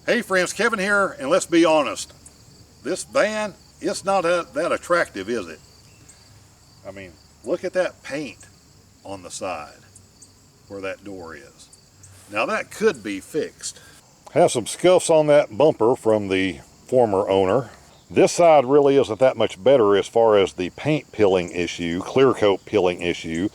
Hey friends, Kevin here, and let's be honest. This van, it's not that attractive, is it? I mean, look at that paint on the side where that door is. Now that could be fixed. Have some scuffs on that bumper from the former owner. This side really isn't that much better as far as the paint peeling issue, clear coat peeling issue,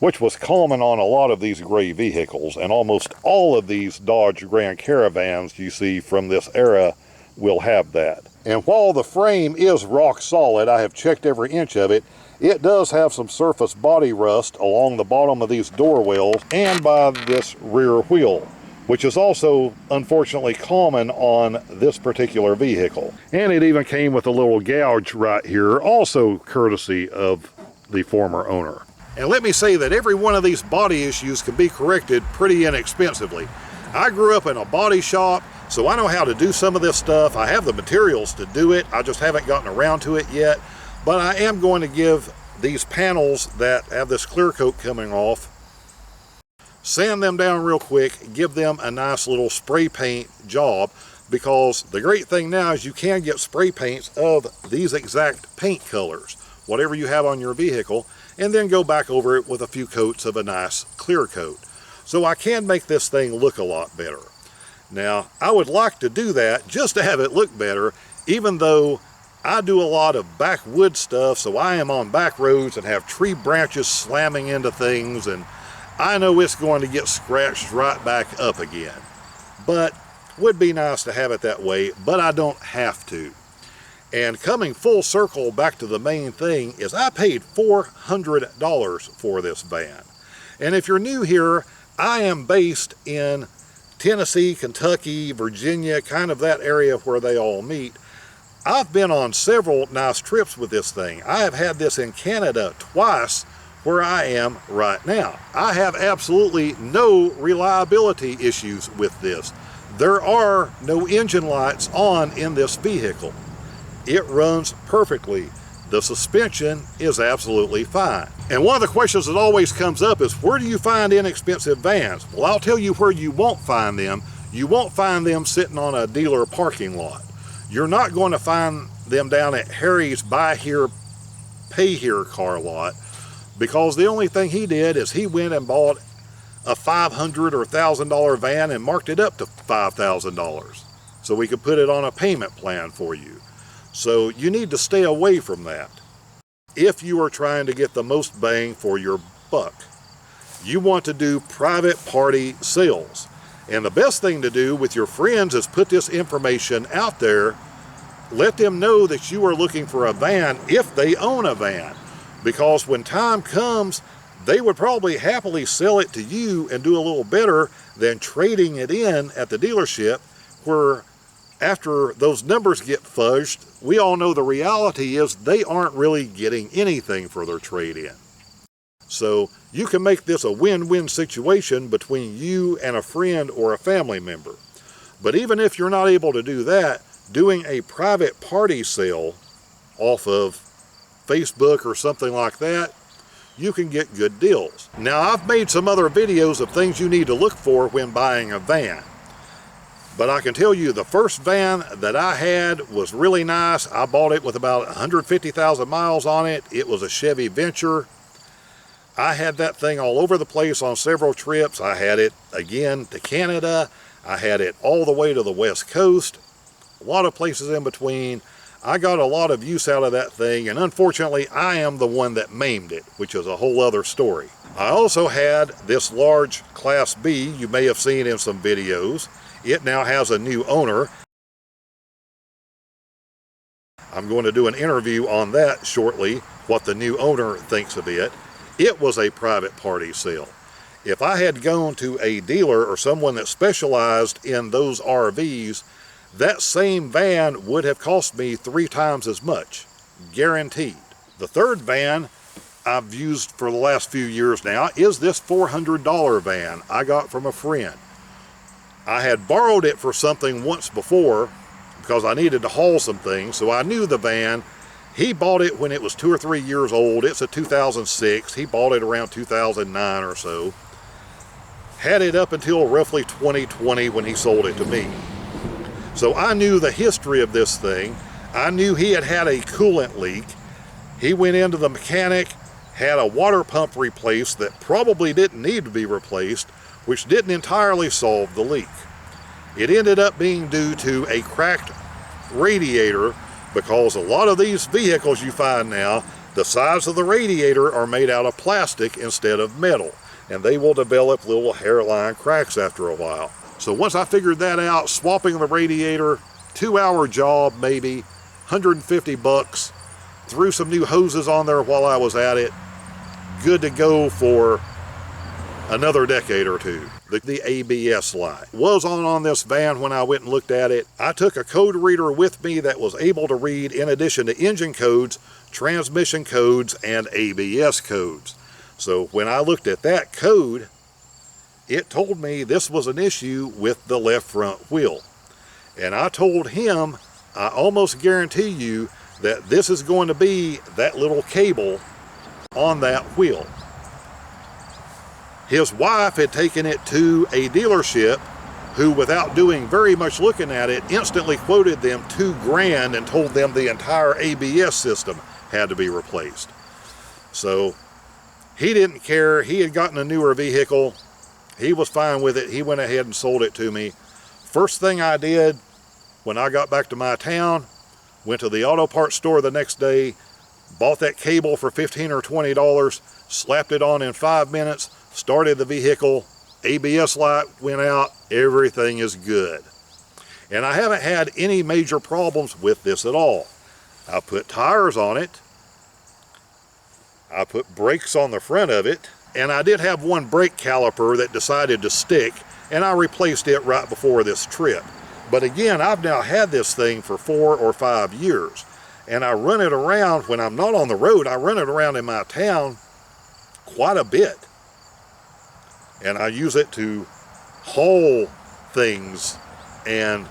which was common on a lot of these gray vehicles, and almost all of these Dodge Grand Caravans you see from this era will have that. And while the frame is rock solid, I have checked every inch of it, it does have some surface body rust along the bottom of these door wells and by this rear wheel, which is also unfortunately common on this particular vehicle. And it even came with a little gouge right here, also courtesy of the former owner. And let me say that every one of these body issues can be corrected pretty inexpensively. I grew up in a body shop, so I know how to do some of this stuff. I have the materials to do it. I just haven't gotten around to it yet. But I am going to give these panels that have this clear coat coming off, sand them down real quick, give them a nice little spray paint job, because the great thing now is you can get spray paints of these exact paint colors, whatever you have on your vehicle, and then go back over it with a few coats of a nice clear coat. So I can make this thing look a lot better. Now, I would like to do that just to have it look better, even though I do a lot of backwood stuff, so I am on back roads and have tree branches slamming into things, and I know it's going to get scratched right back up again. But would be nice to have it that way, but I don't have to. And coming full circle back to the main thing is I paid $400 for this van. And if you're new here, I am based in Tennessee, Kentucky, Virginia, kind of that area where they all meet. I've been on several nice trips with this thing. I have had this in Canada twice, where I am right now. I have absolutely no reliability issues with this. There are no engine lights on in this vehicle. It runs perfectly. The suspension is absolutely fine. And one of the questions that always comes up is, where do you find inexpensive vans? Well, I'll tell you where you won't find them. You won't find them sitting on a dealer parking lot. You're not going to find them down at Harry's buy here, pay here car lot, because the only thing he did is he went and bought a $500 or $1,000 van and marked it up to $5,000 so we could put it on a payment plan for you. So you need to stay away from that if you are trying to get the most bang for your buck. You want to do private party sales. And the best thing to do with your friends is put this information out there. Let them know that you are looking for a van if they own a van. Because when time comes, they would probably happily sell it to you and do a little better than trading it in at the dealership, where after those numbers get fudged, we all know the reality is they aren't really getting anything for their trade-in. So you can make this a win-win situation between you and a friend or a family member. But even if you're not able to do that, doing a private party sale off of Facebook or something like that, you can get good deals. Now, I've made some other videos of things you need to look for when buying a van. But I can tell you the first van that I had was really nice. I bought it with about 150,000 miles on it. It was a Chevy Venture. I had that thing all over the place on several trips. I had it again to Canada. I had it all the way to the West Coast. A lot of places in between. I got a lot of use out of that thing, and unfortunately I am the one that maimed it, which is a whole other story. I also had this large Class B you may have seen in some videos. It now has a new owner. I'm going to do an interview on that shortly, what the new owner thinks of it. It was a private party sale. If I had gone to a dealer or someone that specialized in those RVs, that same van would have cost me 3 times as much, guaranteed. The third van I've used for the last few years now is this $400 van I got from a friend. I had borrowed it for something once before because I needed to haul some things, so I knew the van. He bought it when it was 2 or 3 years old. It's a 2006. He bought it around 2009 or so. Had it up until roughly 2020 when he sold it to me. So I knew the history of this thing. I knew he had had a coolant leak. He went into the mechanic, had a water pump replaced that probably didn't need to be replaced, which didn't entirely solve the leak. It ended up being due to a cracked radiator, because a lot of these vehicles you find now, the sides of the radiator are made out of plastic instead of metal, and they will develop little hairline cracks after a while. So once I figured that out, swapping the radiator, 2-hour job maybe, 150 bucks, threw some new hoses on there while I was at it, good to go for another decade or two. The ABS light was on this van when I went and looked at it. I took a code reader with me that was able to read, in addition to engine codes, transmission codes, and ABS codes. So when I looked at that code, it told me this was an issue with the left front wheel. And I told him, I almost guarantee you that this is going to be that little cable on that wheel. His wife had taken it to a dealership who, without doing very much looking at it, instantly quoted them $2,000 and told them the entire ABS system had to be replaced. So he didn't care. He had gotten a newer vehicle. He was fine with it. He went ahead and sold it to me. First thing I did when I got back to my town, went to the auto parts store the next day, bought that cable for $15 or $20, slapped it on in 5 minutes, started the vehicle, ABS light went out, everything is good. And I haven't had any major problems with this at all. I put tires on it, I put brakes on the front of it, and I did have one brake caliper that decided to stick, and I replaced it right before this trip. But again, I've now had this thing for 4 or 5 years, and I run it around when I'm not on the road. I run it around in my town quite a bit. And I use it to haul things, and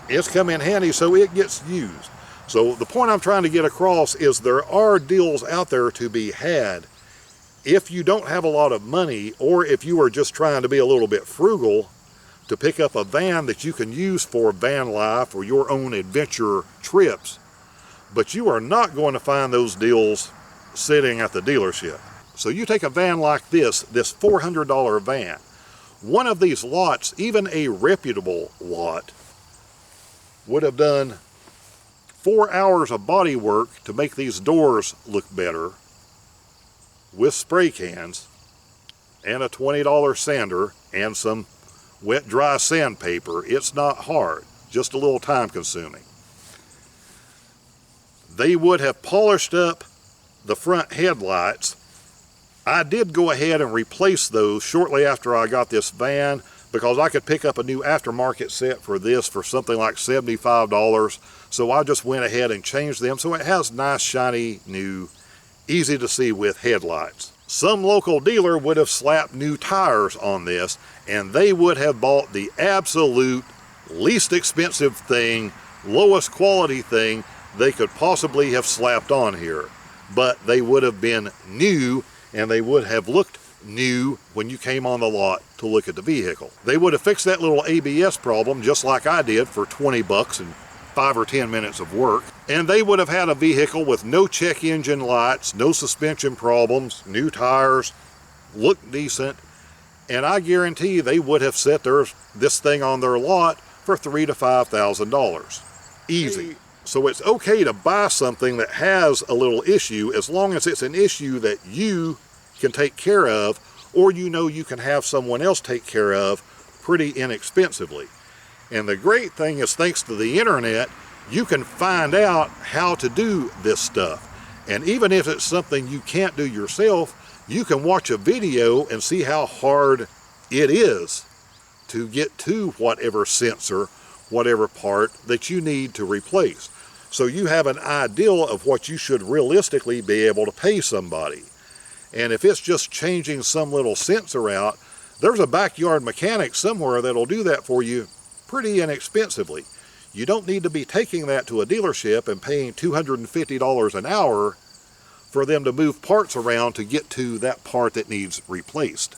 it's come in handy, so it gets used. So the point I'm trying to get across is there are deals out there to be had if you don't have a lot of money, or if you are just trying to be a little bit frugal, to pick up a van that you can use for van life or your own adventure trips. But you are not going to find those deals sitting at the dealership. So you take a van like this $400 van. One of these lots, even a reputable lot, would have done 4 hours of body work to make these doors look better with spray cans and a $20 sander and some wet dry sandpaper. It's not hard, just a little time consuming. They would have polished up the front headlights. I did go ahead and replace those shortly after I got this van, because I could pick up a new aftermarket set for this for something like $75. So I just went ahead and changed them so it has nice, shiny, new, easy to see with headlights. Some local dealer would have slapped new tires on this, and they would have bought the absolute least expensive thing, lowest quality thing they could possibly have slapped on here. But they would have been new, and they would have looked new when you came on the lot to look at the vehicle. They would have fixed that little ABS problem just like I did for 20 bucks and 5 or 10 minutes of work. And they would have had a vehicle with no check engine lights, no suspension problems, new tires, looked decent. And I guarantee they would have set this thing on their lot for $3,000 to $5,000. Easy. So it's okay to buy something that has a little issue, as long as it's an issue that you can take care of, or you know you can have someone else take care of pretty inexpensively. And the great thing is, thanks to the internet, you can find out how to do this stuff. And even if it's something you can't do yourself, you can watch a video and see how hard it is to get to whatever sensor, whatever part that you need to replace. So you have an idea of what you should realistically be able to pay somebody. And if it's just changing some little sensor out, there's a backyard mechanic somewhere that'll do that for you pretty inexpensively. You don't need to be taking that to a dealership and paying $250 an hour for them to move parts around to get to that part that needs replaced.